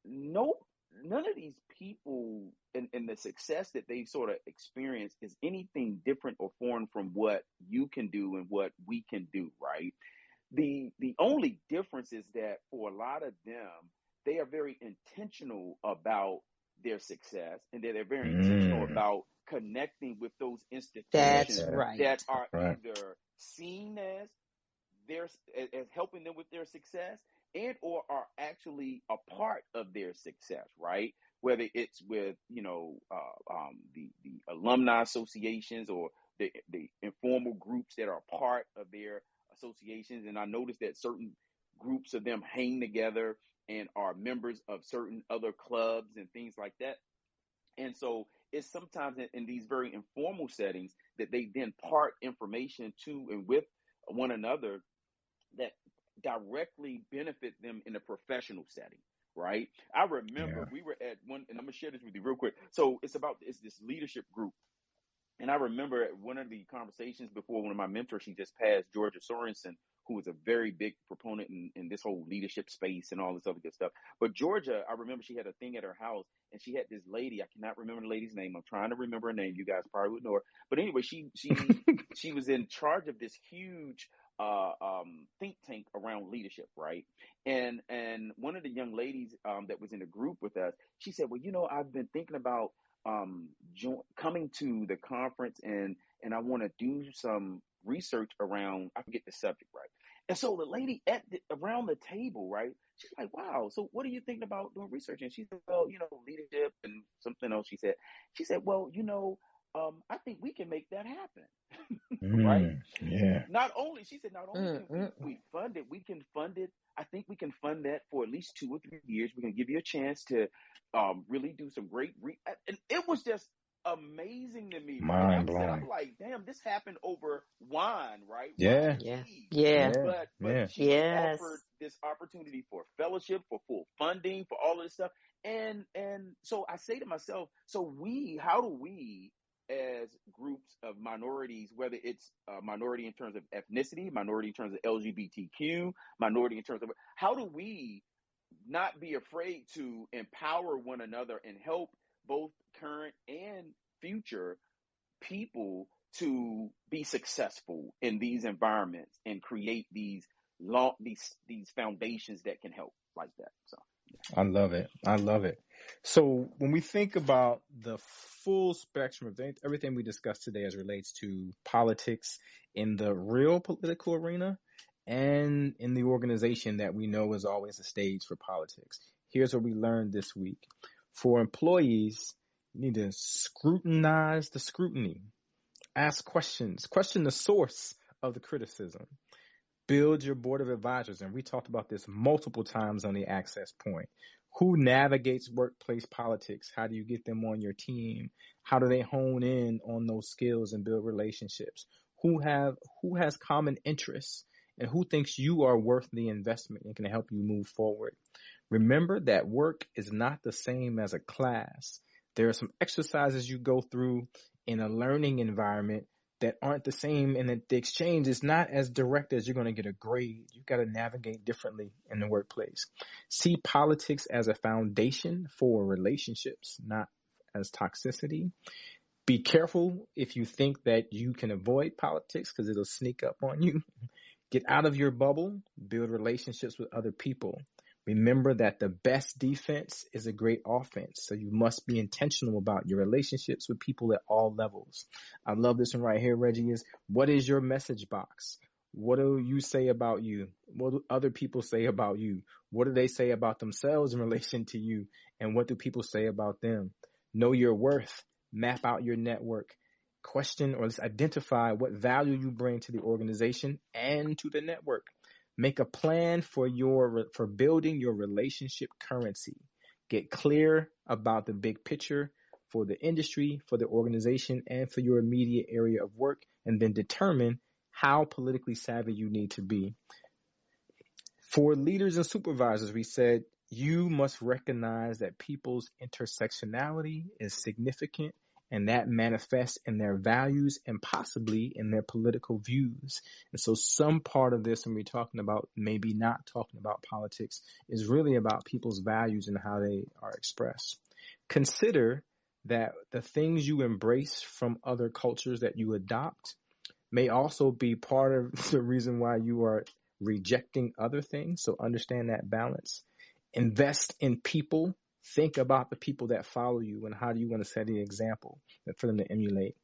none of these people and the success that they sort of experience is anything different or foreign from what you can do and what we can do, right? The only difference is that for a lot of them, they are very intentional about their success, and that they're very intentional about connecting with those institutions that are either seen as helping them with their success and or are actually a part of their success, right? Whether it's with the alumni associations or the informal groups that are part of their associations. And I noticed that certain groups of them hang together and are members of certain other clubs and things like that. And so it's sometimes in these very informal settings that they then part information to and with one another that directly benefit them in a professional setting, right? I remember we were at one, and I'm gonna share this with you real quick. So it's this leadership group. And I remember at one of the conversations before one of my mentors, she just passed, Georgia Sorensen, who was a very big proponent in this whole leadership space and all this other good stuff. But Georgia, I remember she had a thing at her house, and she had this lady. I cannot remember the lady's name. I'm trying to remember her name. You guys probably would know her. But anyway, she was in charge of this huge think tank around leadership, right? And one of the young ladies that was in the group with us, she said, well, I've been thinking about coming to the conference and I want to do some research around, I forget the subject, right? And so the lady around the table, right? She's like, wow, so what are you thinking about doing research? And she said, well, leadership and something else. She said, well, I think we can make that happen. Right? Yeah. She said, not only can we fund it, we can fund it. I think we can fund that for at least 2 or 3 years. We're going to give you a chance to really do some great, and it was just amazing to me, right? Mind I'm blowing. like, damn, this happened over wine, right? Wine Yeah. and Yeah. cheese. Yeah. Yeah. But Yeah. she was offered Yes. this opportunity for fellowship, for full funding, for all of this stuff. And so I say to myself, so how do we as groups of minorities, whether it's minority in terms of ethnicity, minority in terms of LGBTQ, minority in terms of, how do we not be afraid to empower one another and help both current and future people to be successful in these environments and create these foundations that can help like that. So I love it. I love it. So when we think about the full spectrum of everything we discussed today as relates to politics in the real political arena and in the organization that we know is always a stage for politics, here's what we learned this week. For employees, you need to scrutinize the scrutiny, ask questions, question the source of the criticism. Build your board of advisors. And we talked about this multiple times on the access point. Who navigates workplace politics? How do you get them on your team? How do they hone in on those skills and build relationships? Who has common interests and who thinks you are worth the investment and can help you move forward? Remember that work is not the same as a class. There are some exercises you go through in a learning environment that aren't the same, and that the exchange is not as direct as you're going to get a grade. You've got to navigate differently in the workplace. See politics as a foundation for relationships, not as toxicity. Be careful if you think that you can avoid politics because it'll sneak up on you. Get out of your bubble, build relationships with other people. Remember that the best defense is a great offense. So you must be intentional about your relationships with people at all levels. I love this one right here, Reggie, is what is your message box? What do you say about you? What do other people say about you? What do they say about themselves in relation to you? And what do people say about them? Know your worth. Map out your network. Question or let's identify what value you bring to the organization and to the network. Make a plan for building your relationship currency. Get clear about the big picture for the industry, for the organization, and for your immediate area of work, and then determine how politically savvy you need to be. For leaders and supervisors, we said you must recognize that people's intersectionality is significant, and that manifests in their values and possibly in their political views. And so some part of this, when we're talking about maybe not talking about politics, is really about people's values and how they are expressed. Consider that the things you embrace from other cultures that you adopt may also be part of the reason why you are rejecting other things. So understand that balance. Invest in people. Think about the people that follow you and how do you want to set the example for them to emulate.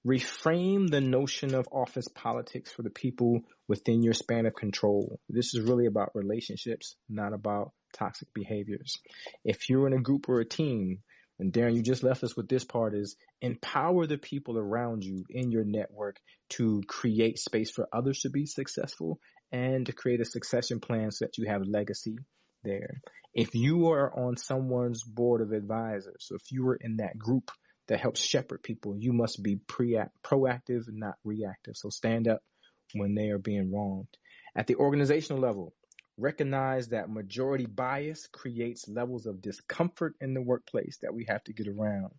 Reframe the notion of office politics for the people within your span of control. This is really about relationships, not about toxic behaviors. If you're in a group or a team, and Darren, you just left us with this part, is empower the people around you in your network to create space for others to be successful and to create a succession plan so that you have legacy there. If you are on someone's board of advisors, so if you are in that group that helps shepherd people, you must be proactive, not reactive. So stand up when they are being wronged. At the organizational level, recognize that majority bias creates levels of discomfort in the workplace that we have to get around.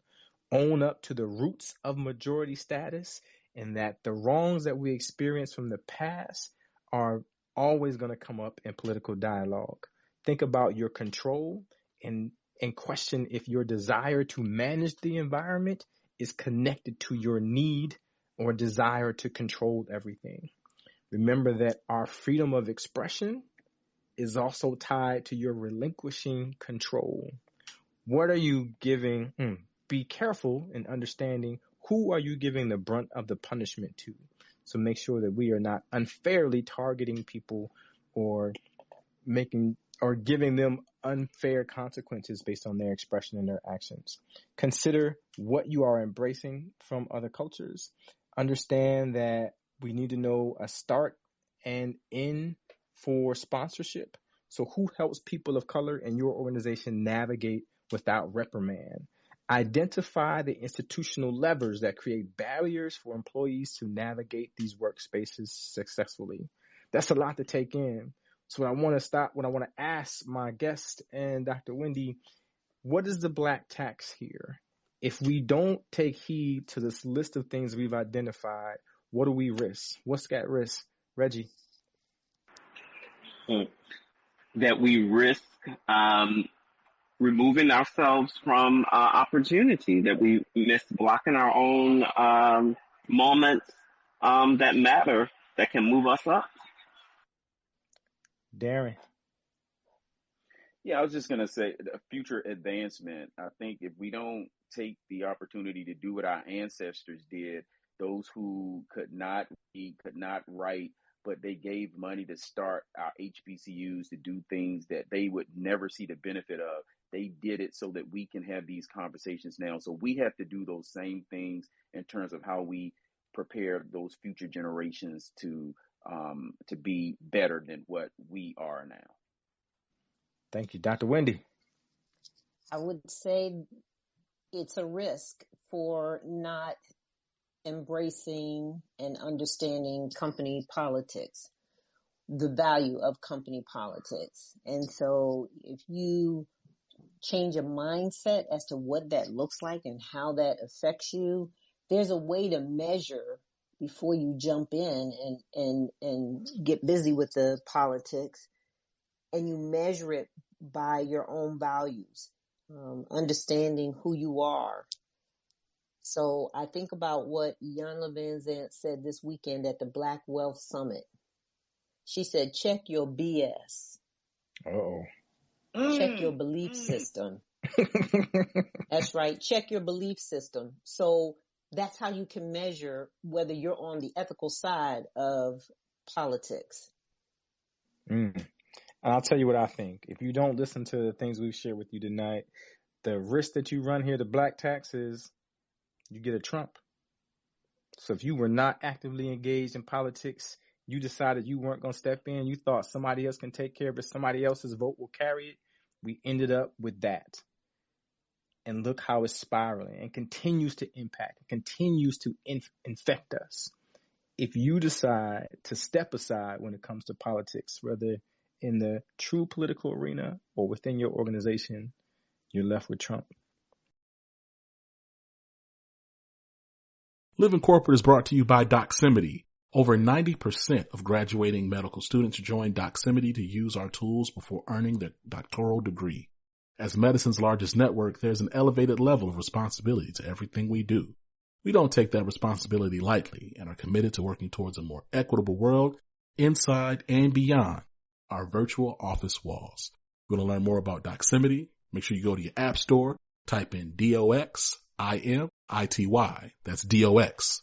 Own up to the roots of majority status and that the wrongs that we experience from the past are always going to come up in political dialogue. Think about your control and question if your desire to manage the environment is connected to your need or desire to control everything. Remember that our freedom of expression is also tied to your relinquishing control. What are you giving? Be careful in understanding who are you giving the brunt of the punishment to. So make sure that we are not unfairly targeting people or making or giving them unfair consequences based on their expression and their actions. Consider what you are embracing from other cultures. Understand that we need to know a start and end for sponsorship. So who helps people of color in your organization navigate without reprimand? Identify the institutional levers that create barriers for employees to navigate these workspaces successfully. That's a lot to take in. So I want to ask my guest and Dr. Wendy, what is the black tax here? If we don't take heed to this list of things we've identified, what do we risk? What's at risk? Reggie? That we risk removing ourselves from opportunity, that we miss blocking our own moments that matter, that can move us up. Darren? Yeah, I was just going to say future advancement. I think if we don't take the opportunity to do what our ancestors did, those who could not read, could not write, but they gave money to start our HBCUs to do things that they would never see the benefit of. They did it so that we can have these conversations now. So we have to do those same things in terms of how we prepare those future generations to be better than what we are now. Thank you. Dr. Wendy? I would say it's a risk for not embracing and understanding company politics, the value of company politics. And so if you change a mindset as to what that looks like and how that affects you, there's a way to measure before you jump in and get busy with the politics, and you measure it by your own values, understanding who you are. So I think about what Iyanla Vanzant said this weekend at the Black Wealth Summit. She said, check your BS. Uh-oh. Check your belief system. That's right. Check your belief system. So that's how you can measure whether you're on the ethical side of politics. And I'll tell you what I think. If you don't listen to the things we've shared with you tonight, the risk that you run here, the black tax, is you get a Trump. So if you were not actively engaged in politics, you decided you weren't going to step in, you thought somebody else can take care of it, somebody else's vote will carry it, we ended up with that. And look how it's spiraling and continues to impact, continues to infect us. If you decide to step aside when it comes to politics, whether in the true political arena or within your organization, you're left with Trump. Living Corporate is brought to you by Doximity. Over 90% of graduating medical students join Doximity to use our tools before earning their doctoral degree. As medicine's largest network, there's an elevated level of responsibility to everything we do. We don't take that responsibility lightly and are committed to working towards a more equitable world inside and beyond our virtual office walls. If you want to learn more about Doximity, make sure you go to your app store, type in DOXIMITY. That's DOXIMITY.